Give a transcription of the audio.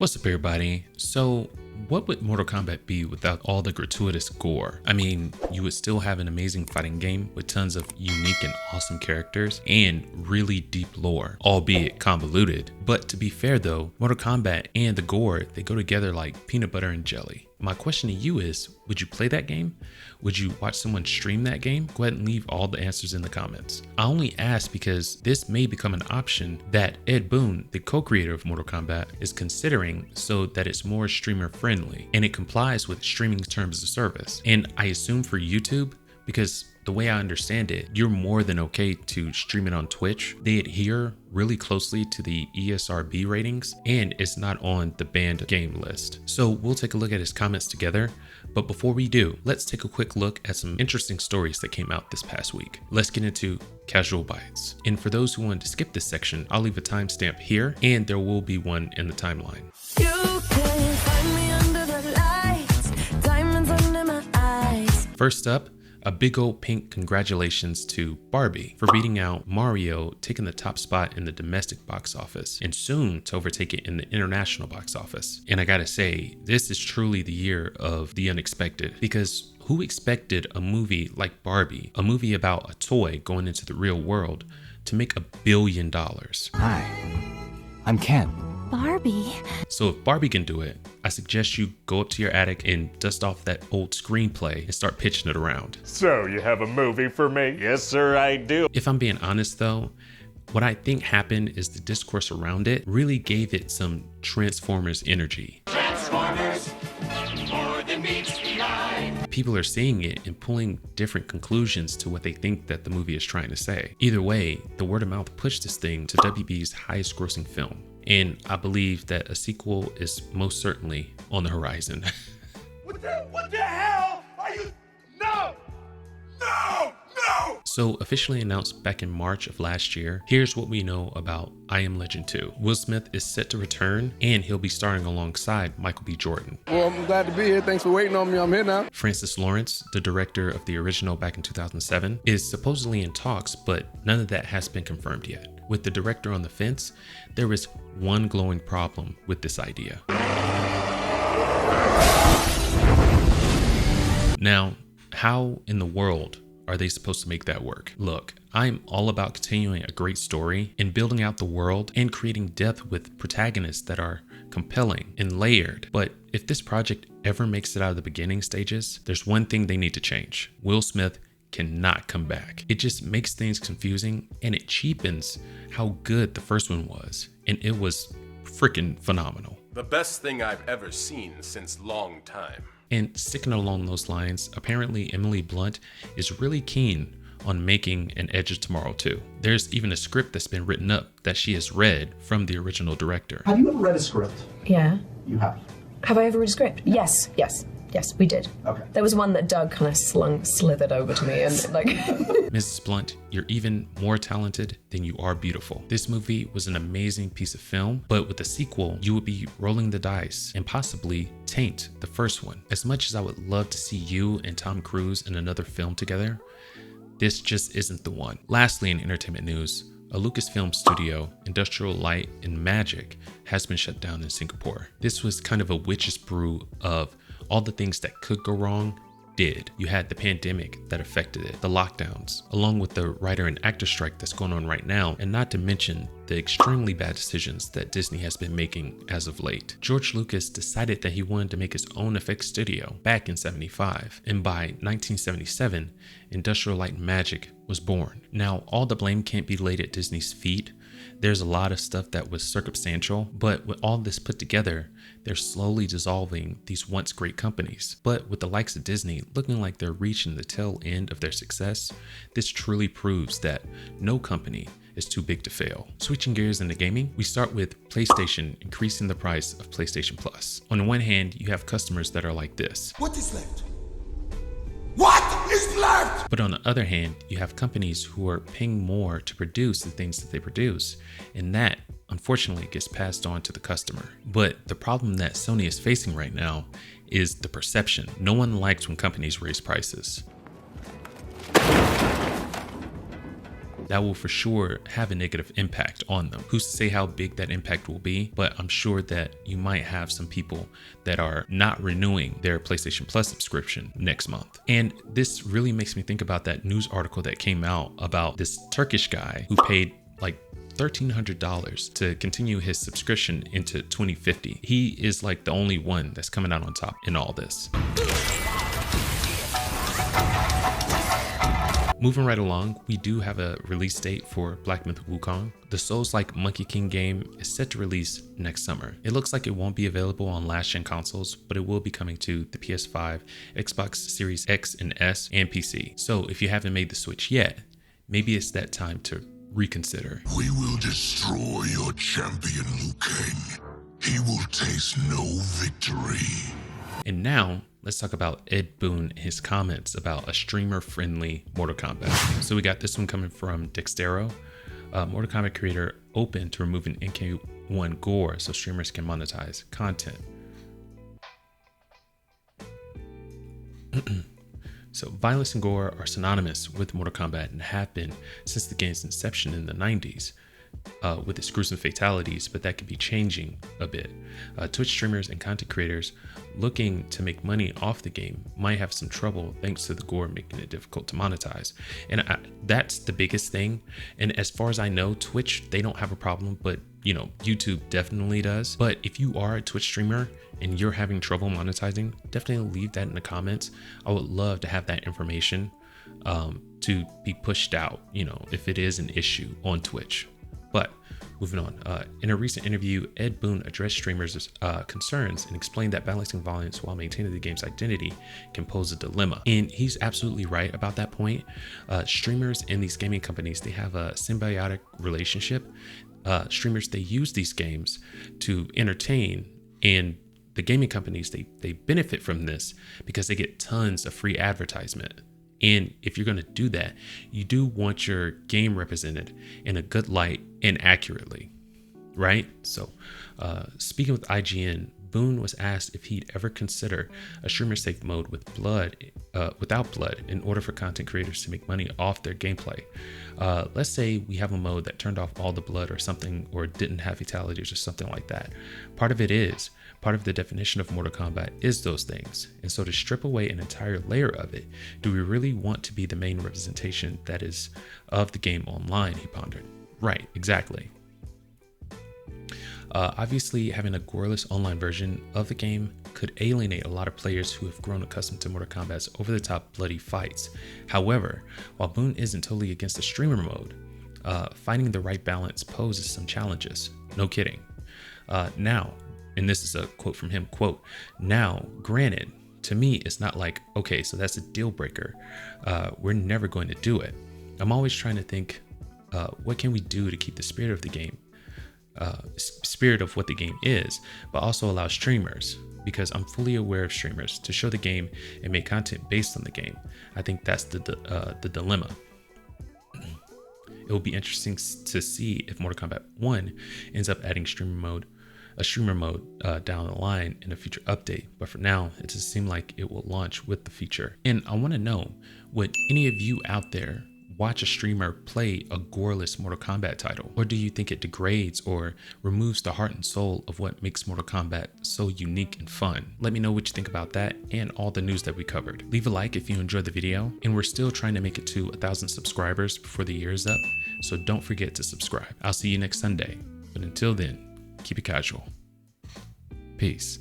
What's up, everybody? So, what would Mortal Kombat be without all the gratuitous gore? I mean, you would still have an amazing fighting game with tons of unique and awesome characters and really deep lore, albeit convoluted. But to be fair though, Mortal Kombat and the gore, they go together like peanut butter and jelly. My question to you is, would you play that game? Would you watch someone stream that game? Go ahead and leave all the answers in the comments. I only ask because this may become an option that Ed Boon, the co-creator of Mortal Kombat, is considering so that it's more streamer friendly and it complies with streaming terms of service. And I assume for YouTube, because the way I understand it, you're more than okay to stream it on Twitch. They adhere really closely to the ESRB ratings and it's not on the banned game list. So we'll take a look at his comments together. But before we do, let's take a quick look at some interesting stories that came out this past week. Let's get into Casual Bites. And for those who want to skip this section, I'll leave a timestamp here and there will be one in the timeline. You can find me under the lights, diamonds under my eyes. First up, a big old pink congratulations to Barbie for beating out Mario, taking the top spot in the domestic box office and soon to overtake it in the international box office. And I gotta say, this is truly the year of the unexpected, because who expected a movie like Barbie, a movie about a toy going into the real world, to make $1 billion? Hi, I'm Ken. Barbie. So if Barbie can do it, I suggest you go up to your attic and dust off that old screenplay and start pitching it around. So you have a movie for me? Yes, sir, I do. If I'm being honest though, what I think happened is the discourse around it really gave it some Transformers energy. Transformers, more than meets the eye. People are seeing it and pulling different conclusions to what they think that the movie is trying to say. Either way, the word of mouth pushed this thing to WB's highest grossing film. And I believe that a sequel is most certainly on the horizon. What the hell are you? No! So officially announced back in March of last year, here's what we know about I Am Legend 2. Will Smith is set to return and he'll be starring alongside Michael B. Jordan. Well, I'm glad to be here. Thanks for waiting on me. I'm here now. Francis Lawrence, the director of the original back in 2007, is supposedly in talks, but none of that has been confirmed yet. With the director on the fence, there is one glowing problem with this idea. Now, how in the world are they supposed to make that work? Look, I'm all about continuing a great story and building out the world and creating depth with protagonists that are compelling and layered. But if this project ever makes it out of the beginning stages, there's one thing they need to change. Will Smith cannot come back. It just makes things confusing and it cheapens how good the first one was. And it was freaking phenomenal. The best thing I've ever seen since long time. And sticking along those lines, apparently Emily Blunt is really keen on making an Edge of Tomorrow 2. There's even a script that's been written up that she has read from the original director. Have you ever read a script? Yeah. You have. Have I ever read a script? Yes, we did. Okay. There was one that Doug kind of slithered over to me and like... Mrs. Blunt, you're even more talented than you are beautiful. This movie was an amazing piece of film, but with a sequel, you would be rolling the dice and possibly taint the first one. As much as I would love to see you and Tom Cruise in another film together, this just isn't the one. Lastly, in entertainment news, a Lucasfilm studio, Industrial Light and Magic, has been shut down in Singapore. This was kind of a witch's brew of all the things that could go wrong did. You had the pandemic that affected it, the lockdowns, along with the writer and actor strike that's going on right now, and not to mention the extremely bad decisions that Disney has been making as of late. George Lucas decided that he wanted to make his own effects studio back in '75, and by 1977, Industrial Light and Magic was born. Now, all the blame can't be laid at Disney's feet. There's a lot of stuff that was circumstantial, but with all this put together, they're slowly dissolving these once great companies. But with the likes of Disney looking like they're reaching the tail end of their success, this truly proves that no company is too big to fail. Switching gears into gaming, we start with PlayStation increasing the price of PlayStation Plus. On the one hand, you have customers that are like this. What is left? What is left? But on the other hand, you have companies who are paying more to produce the things that they produce, and that unfortunately gets passed on to the customer. But the problem that Sony is facing right now is the perception. No one likes when companies raise prices. that will for sure have a negative impact on them. Who's to say how big that impact will be, but I'm sure that you might have some people that are not renewing their PlayStation Plus subscription next month. And this really makes me think about that news article that came out about this Turkish guy who paid like $1,300 to continue his subscription into 2050. He is like the only one that's coming out on top in all this. Moving right along, we do have a release date for Black Myth Wukong. The Souls-like Monkey King game is set to release next summer. It looks like it won't be available on last-gen consoles, but it will be coming to the PS5, Xbox Series X and S, and PC. So if you haven't made the switch yet, maybe it's that time to reconsider. We will destroy your champion, Liu Kang. He will taste no victory. And now, let's talk about Ed Boon and his comments about a streamer-friendly Mortal Kombat. So we got this one coming from Dextero, Mortal Kombat creator, open to removing NK1 gore so streamers can monetize content. So violence and gore are synonymous with Mortal Kombat and have been since the game's inception in the 90s. With its gruesome fatalities, but that could be changing a bit. Twitch streamers and content creators looking to make money off the game might have some trouble thanks to the gore making it difficult to monetize. And that's the biggest thing. And as far as I know, Twitch, they don't have a problem, but you know, YouTube definitely does. But if you are a Twitch streamer and you're having trouble monetizing, definitely leave that in the comments. I would love to have that information to be pushed out, you know, if it is an issue on Twitch. But moving on, in a recent interview, Ed Boon addressed streamers' concerns and explained that balancing violence while maintaining the game's identity can pose a dilemma. And he's absolutely right about that point. Streamers and these gaming companies, they have a symbiotic relationship. Streamers, they use these games to entertain, and the gaming companies, they benefit from this because they get tons of free advertisement. And if you're going to do that, you do want your game represented in a good light and accurately, right? So speaking with IGN, Boon was asked if he'd ever consider a streamer safe mode with without blood in order for content creators to make money off their gameplay. Let's say we have a mode that turned off all the blood or something, or didn't have fatalities or something like that. Part of the definition of Mortal Kombat is those things. And so to strip away an entire layer of it, do we really want to be the main representation that is of the game online, he pondered. Right, exactly. Obviously, having a goreless online version of the game could alienate a lot of players who have grown accustomed to Mortal Kombat's over-the-top bloody fights. However, while Boon isn't totally against the streamer mode, finding the right balance poses some challenges. No kidding. Now, and this is a quote from him, quote, "Now, granted, to me, it's not like, okay, so that's a deal breaker. We're never going to do it. I'm always trying to think, what can we do to keep the spirit of the game, spirit of what the game is, but also allow streamers, because I'm fully aware of streamers, to show the game and make content based on the game. I think that's the dilemma. It will be interesting to see if Mortal Kombat 1 ends up adding a streamer mode down the line in a future update, but for now it does seem like it will launch with the feature. And I want to know, would any of you out there watch a streamer play a goreless Mortal Kombat title, or do you think it degrades or removes the heart and soul of what makes Mortal Kombat so unique and fun? Let me know what you think about that and all the news that we covered. Leave a like if you enjoyed the video, and we're still trying to make it to 1,000 subscribers before the year is up, so don't forget to subscribe. I'll see you next Sunday, but until then, keep it casual. Peace.